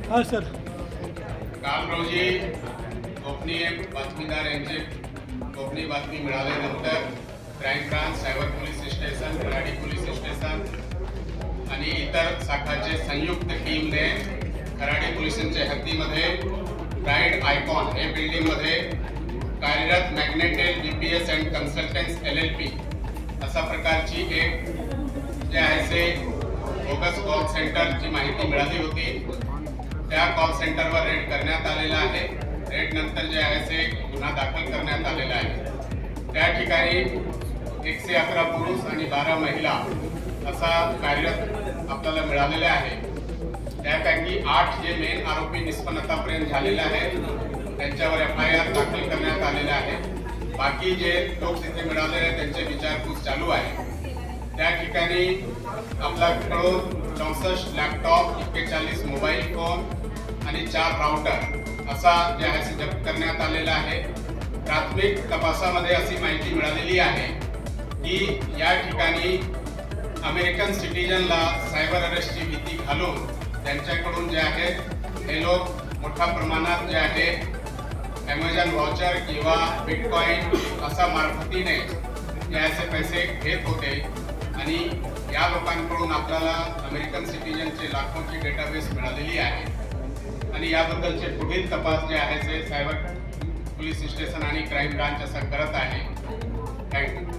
हां सर. काल रोजी गोपनीय बातमीदार यांची गोपनीय बातमी मिळाल्यानंतर crime branch, cyber police station, Kharadi police station आणि इतर शाखाचे संयुक्त टीमने खराडी पोलिसांच्या हद्दीमध्ये प्राईड आयकॉन हे बिल्डिंगमध्ये कार्यरत मॅग्नेटेल BPS अँड कन्सल्टन्स LLP अशा प्रकारची एक जे आहे ते बोगस कॉल सेंटरची माहिती मिळाली होती. त्या कॉल सेंटरवर रेड करण्यात आलेला आहे. रेड नंतर जे आहे ते गुन्हा दाखल करण्यात आलेला आहे. त्या ठिकाणी 111 पुरुष आणि 12 महिला असा कार्यरत आपल्याला मिळालेले आहे. त्यापैकी 8 जे मेन आरोपी निष्पन्नतापर्यंत झालेले आहेत त्यांच्यावर FIR दाखल करण्यात आलेला आहे. बाकी जे लोक तिथे मिळालेले त्यांचे विचारपूस चालू आहे. त्या ठिकाणी आपल्याकडून 64 लॅपटॉप, 41 मोबाईल फोन आणि 4 राउटर असा जे आहे ते जप्त करण्यात आलेला आहे. प्राथमिक तपासामध्ये अशी माहिती मिळालेली आहे की या ठिकाणी अमेरिकन सिटीजनला सायबर अरेस्टची भीती घालून त्यांच्याकडून जे आहे हे लोक मोठ्या प्रमाणात जे आहे Amazon व्हाउचर किंवा बिटकॉइन असा मार्फतीने जे असे पैसे घेत होते आणि या लोकांकडून आपल्याला अमेरिकन सिटीजनचे लाखोंची डेटाबेस मिळालेली आहे आणि याबद्दलचे पुढील तपास जे आहे ते सायबर पोलीस स्टेशन आणि क्राईम ब्रांच असं करत आहे. थँक्यू.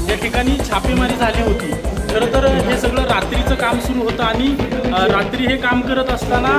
या ठिकाणी छापेमारी झाली होती. खरं तर हे सगळं रात्रीचं काम सुरू होतं आणि रात्री हे काम करत असताना